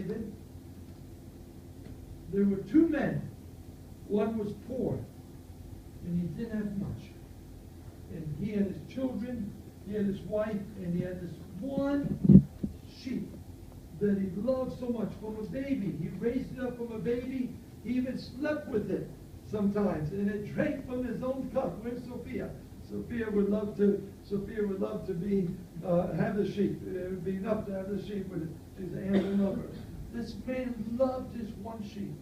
David? There were two men. One was poor, and he didn't have much. And he had his children, he had his wife, and he had this one sheep that he loved so much from a baby. He raised it up from a baby. He even slept with it sometimes, and it drank from his own cup. Where's Sophia? Sophia would love to be have the sheep. It would be enough to have the sheep with it. She's an animal lover. This man loved his one sheep,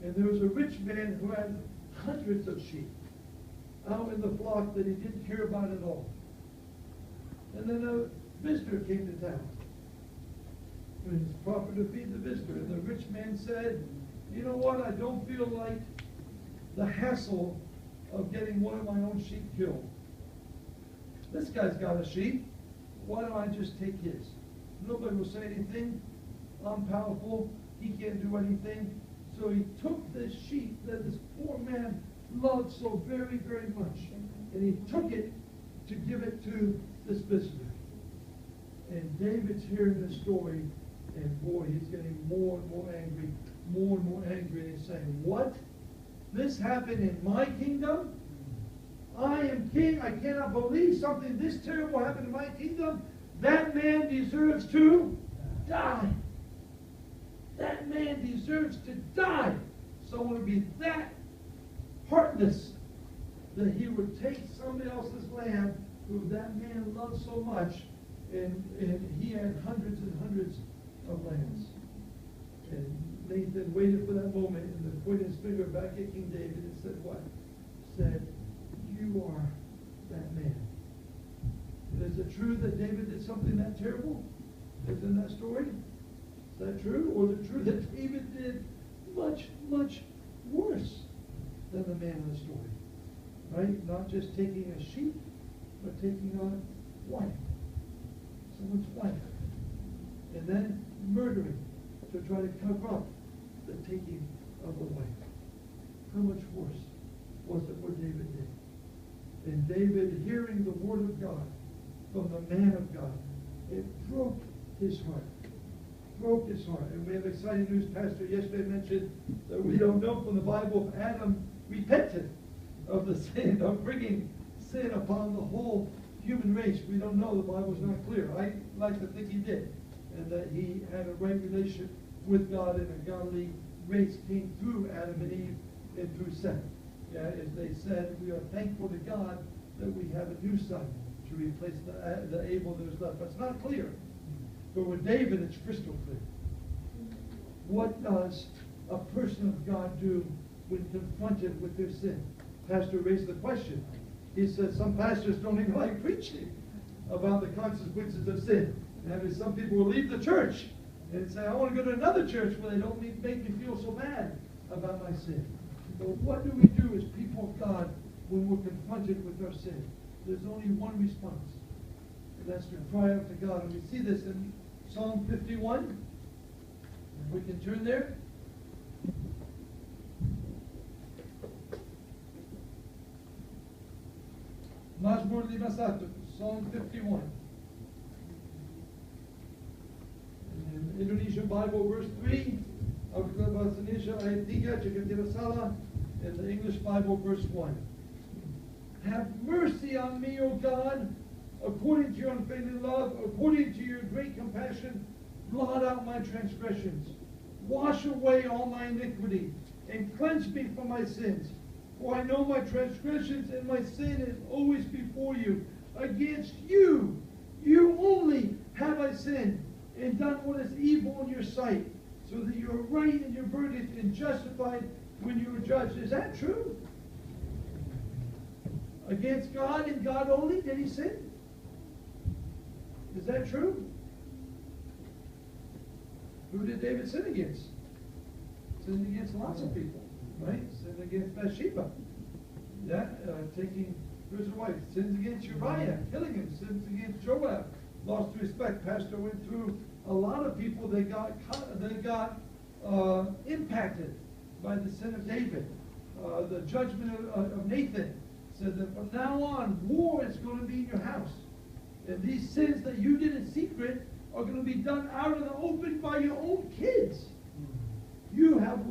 and there was a rich man who had hundreds of sheep out in the flock that he didn't care about at all. And then a visitor came to town. It was proper to feed the visitor, and the rich man said, "You know what? I don't feel like the hassle of getting one of my own sheep killed. This guy's got a sheep. Why don't I just take his? Nobody will say anything. I'm powerful. He can't do anything." So he took this sheep that this poor man loved so very, very much, and he took it to give it to this visitor. And David's hearing this story, and boy, he's getting more and more angry, and he's saying, "What? This happened in my kingdom? I am king. I cannot believe something this terrible happened in my kingdom. That man deserves to die. That man deserves to die." Someone would be that heartless that he would take somebody else's land who that man loved so much, and he had hundreds and hundreds of lands. And Nathan waited for that moment and then pointed his finger back at King David and said what? Said, "You are that man." And is it true that David did something that terrible? Isn't that story? Is that true? Or is it true that David did much, much worse than the man in the story? Right? Not just taking a sheep, but taking a wife. Someone's wife. And then murdering to try to cover up the taking of a wife. How much worse was it what David did? And David, hearing the word of God from the man of God, it broke his heart. Broke his heart. And we have exciting news. Pastor yesterday mentioned that we don't know from the Bible if Adam repented of the sin, of bringing sin upon the whole human race. We don't know. The Bible's not clear. I like to think he did, and that he had a right relationship with God, and a godly race came through Adam and Eve and through Seth. Yeah, as they said, we are thankful to God that we have a new son to replace the Abel that was left. But it's not clear. But with David, it's crystal clear. What does a person of God do when confronted with their sin? Pastor raised the question. He said some pastors don't even like preaching about the consequences of sin. And some people will leave the church and say, "I want to go to another church where they don't make me feel so bad about my sin." But what do we do as people of God when we're confronted with our sin? There's only one response, and that's to cry out to God. And we see this in Psalm 51. We can turn there. Mazmur Limasato, Psalm 51. In Indonesian Bible, verse 3. Bahasa Indonesia, ayat 3, jika tidak salah. In the English Bible, verse 1. Have mercy on me, O God, according to your unfailing love, according to your great compassion, blot out my transgressions. Wash away all my iniquity, and cleanse me from my sins. For I know my transgressions, and my sin is always before you. Against you, you only have I sinned, and done what is evil in your sight, so that you are right in your verdict and justified when you are judged. Is that true? Against God and God only did he sin? Is that true? Who did David sin against? Sinned against lots of people, right? Sinned against Bathsheba. Yeah, taking his wife. Sins against Uriah, killing him. Sins against Joab. Lost respect. Pastor went through a lot of people that got impacted by the sin of David. The judgment of Nathan said that from now on, war is going to be in your house. And these sins that you did in secret are going to be done out in the open by your own kids.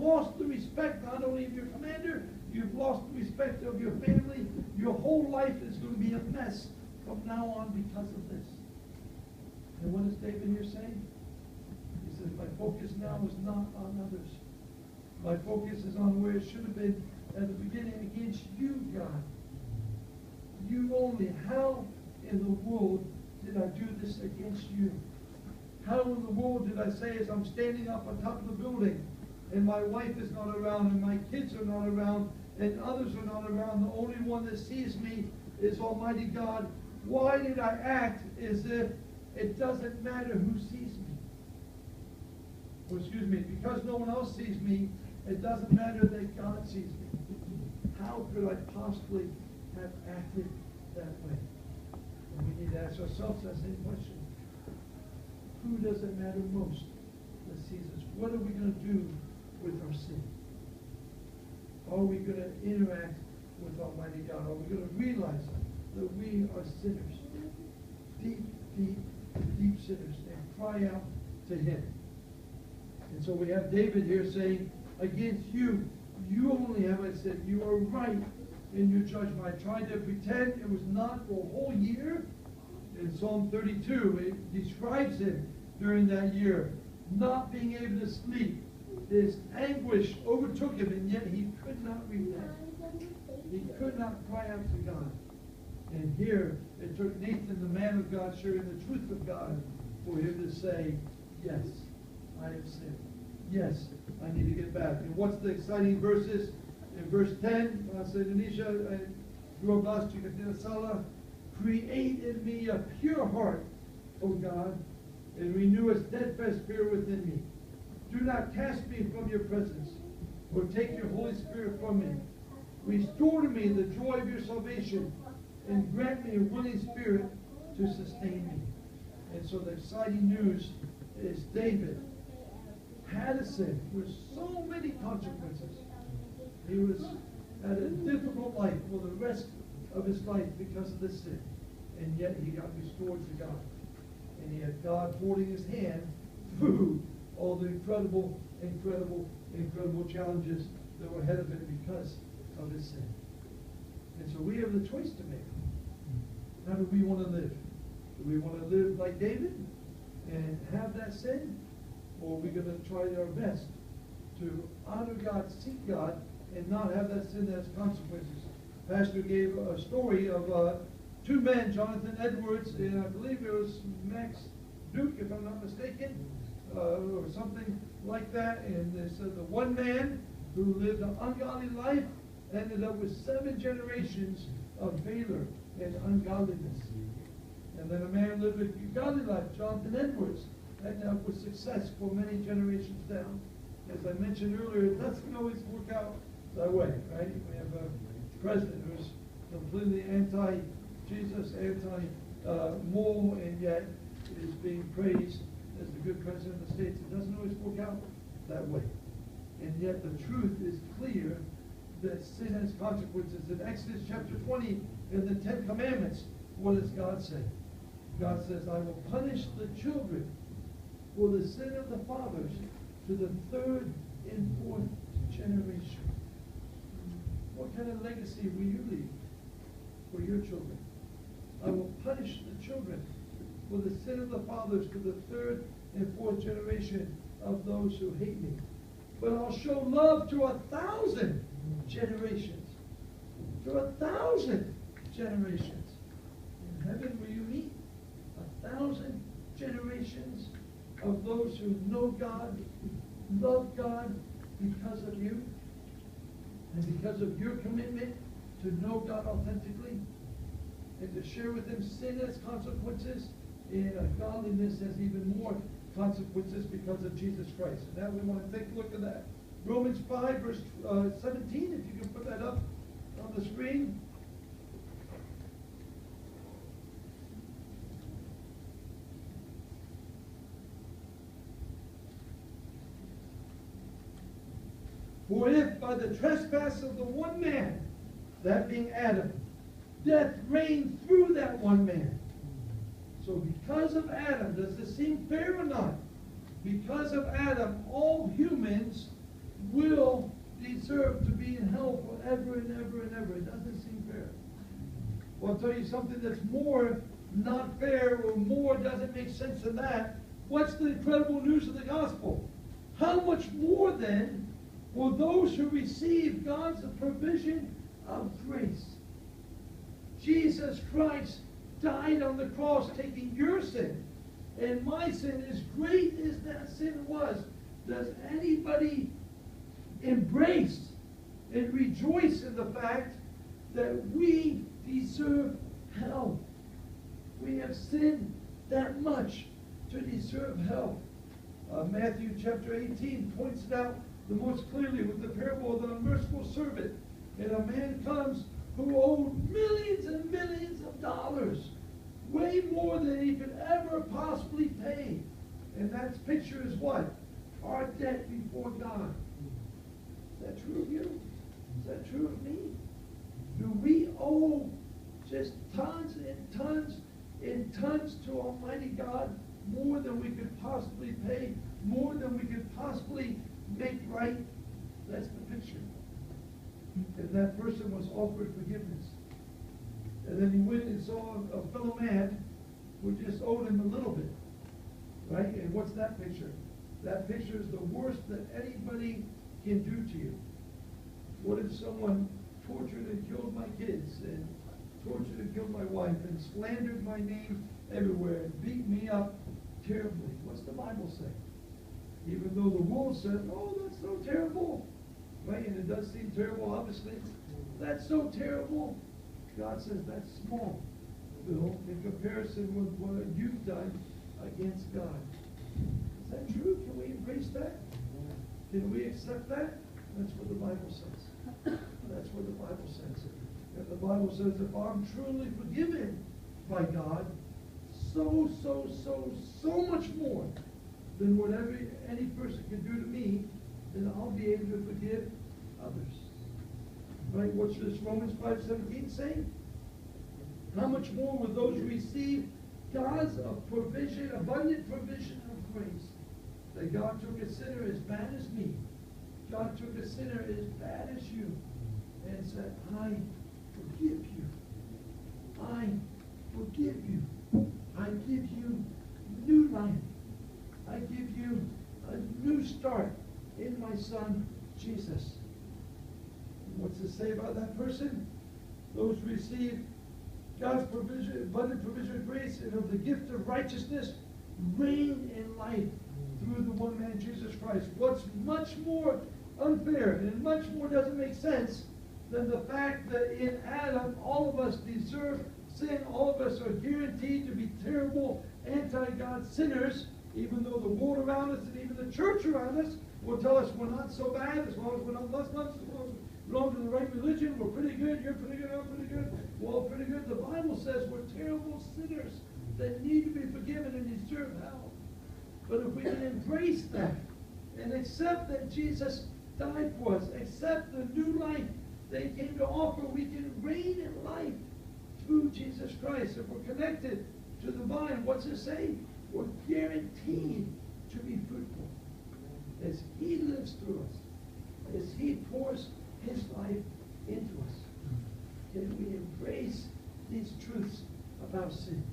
lost the respect not only of your commander, you've lost the respect of your family. Your whole life is going to be a mess from now on because of this. And what is David here saying? He says, my focus now is not on others. My focus is on where it should have been at the beginning, against you, God. You only. How in the world did I do this against you? How in the world did I say, as I'm standing up on top of the building, and my wife is not around, and my kids are not around, and others are not around, the only one that sees me is Almighty God. Why did I act as if it doesn't matter who sees me? Or excuse me, because no one else sees me, it doesn't matter that God sees me. How could I possibly have acted that way? And we need to ask ourselves that same question. Who does it matter most that sees us? What are we going to do with our sin? Are we going to interact with Almighty God? Are we going to realize that we are sinners? Deep, deep, deep sinners. And cry out to Him. And so we have David here saying, against you, you only have I said, you are right in your judgment. I tried to pretend it was not for a whole year. In Psalm 32, it describes him during that year, not being able to sleep. This anguish overtook him, and yet he could not repent. He could not cry out to God. And here, it took Nathan, the man of God, sharing the truth of God, for him to say, yes, I have sinned. Yes, I need to get back. And what's the exciting verses? In verse 10, Bahasa Indonesia, 12, jika tidak salah, create in me a pure heart, O God, and renew a steadfast spirit within me. Do not cast me from your presence, or take your Holy Spirit from me. Restore to me the joy of your salvation, and grant me a willing spirit to sustain me. And so the exciting news is David had a sin with so many consequences. He was had a difficult life for the rest of his life because of this sin. And yet he got restored to God. And he had God holding his hand through all the incredible, incredible, incredible challenges that were ahead of him because of his sin. And so we have the choice to make. How do we want to live? Do we want to live like David and have that sin? Or are we going to try our best to honor God, seek God, and not have that sin that has consequences? Pastor gave a story of two men, Jonathan Edwards, and I believe it was Max Duke, if I'm not mistaken, or something like that. And they said the one man who lived an ungodly life ended up with 7 generations of valor and ungodliness. And then a man lived a godly life, Jonathan Edwards, ended up with success for many generations down. As I mentioned earlier, it doesn't always work out that way, right? We have a president who's completely anti-Jesus, anti-moral, and yet is being praised as the good president of the States. It doesn't always work out that way. And yet the truth is clear that sin has consequences. In Exodus chapter 20, in the 10 Commandments, what does God say? God says, I will punish the children for the sin of the fathers to the 3rd and 4th generation. What kind of legacy will you leave for your children? I will punish the children for the sin of the fathers to the 3rd and 4th generation of those who hate me. But I'll show love to 1,000 generations. To 1,000 generations. In heaven will you meet 1,000 generations of those who know God, love God because of you, and because of your commitment to know God authentically, and to share with them sin has consequences, and godliness has even more consequences because of Jesus Christ. And now we want to take a look at that. Romans 5, verse 17, if you can put that up on the screen. For if by the trespass of the one man, that being Adam, death reigned through that one man. So because of Adam, does this seem fair or not? Because of Adam, all humans will deserve to be in hell forever and ever and ever. It doesn't seem fair. Well, I'll tell you something that's more not fair or more doesn't make sense than that. What's the incredible news of the gospel? How much more then will those who receive God's provision of grace? Jesus Christ died on the cross taking your sin and my sin. As great as that sin was, does anybody embrace and rejoice in the fact that we deserve hell? We have sinned that much to deserve hell. Matthew chapter 18 points it out the most clearly with the parable of the unmerciful servant. And a man comes who owed millions and millions of dollars, way more than he could ever possibly pay. And that picture is what? Our debt before God. Is that true of you? Is that true of me? Do we owe just tons and tons and tons to Almighty God, more than we could possibly pay, more than we could possibly make right? That's the picture. And that person was offered forgiveness. And then he went and saw a fellow man who just owed him a little bit. Right? And what's that picture? That picture is the worst that anybody can do to you. What if someone tortured and killed my kids, and tortured and killed my wife, and slandered my name everywhere, and beat me up terribly? What's the Bible say? Even though the world says, oh, that's so terrible. Right? And it does seem terrible, obviously. That's so terrible. God says that's small, Bill, in comparison with what you've done against God. Is that true? Can we embrace that? Can we accept that? That's what the Bible says. That's what the Bible says. And the Bible says if I'm truly forgiven by God, so much more than whatever any person can do to me, then I'll be able to forgive others. Right? What's this Romans 5:17 saying? How much more will those who receive God's provision, abundant provision of grace? That God took a sinner as bad as me. God took a sinner as bad as you and said, I forgive you. I forgive you. I give you new life. I give you a new start in my Son, Jesus. What's it say about that person? Those who receive God's provision, abundant provision of grace, and of the gift of righteousness, reign in life through the one man, Jesus Christ. What's much more unfair and much more doesn't make sense than the fact that in Adam, all of us deserve sin. All of us are guaranteed to be terrible, anti-God sinners, even though the world around us and even the church around us will tell us we're not so bad, as long as we're not Muslims, as long as we belong to the right religion, we're pretty good, you're pretty good, I'm pretty good, we're all pretty good. The Bible says we're terrible sinners that need to be forgiven and deserve hell. But if we can embrace that and accept that Jesus died for us, accept the new life that he came to offer, we can reign in life through Jesus Christ. If we're connected to the vine, what's it say? We're guaranteed to be fruitful as he lives through us, as he pours his life into us. Can we embrace these truths about sin?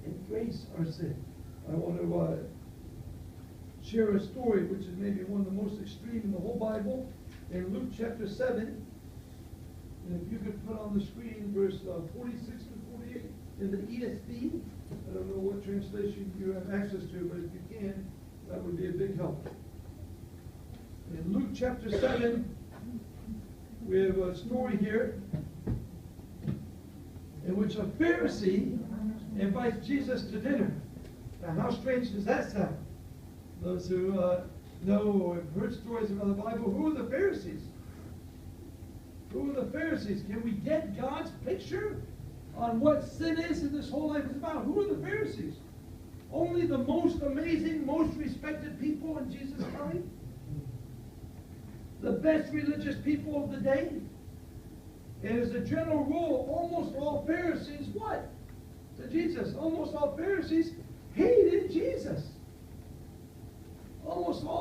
Embrace our sin. I want to share a story which is maybe one of the most extreme in the whole Bible. In Luke chapter 7, and if you could put on the screen verse 46 to 48 in the ESV. I don't know what translation you have access to, but if you can, that would be a big help. In Luke chapter 7, we have a story here in which a Pharisee invites Jesus to dinner. Now, how strange does that sound? Those who know or have heard stories about the Bible, who are the Pharisees? Who are the Pharisees? Can we get God's picture on what sin is and this whole life is about? Who are the Pharisees? Only the most amazing, most respected people in Jesus' time? The best religious people of the day? And as a general rule, almost all Pharisees, what? To Jesus. Almost all Pharisees hated Jesus. Almost all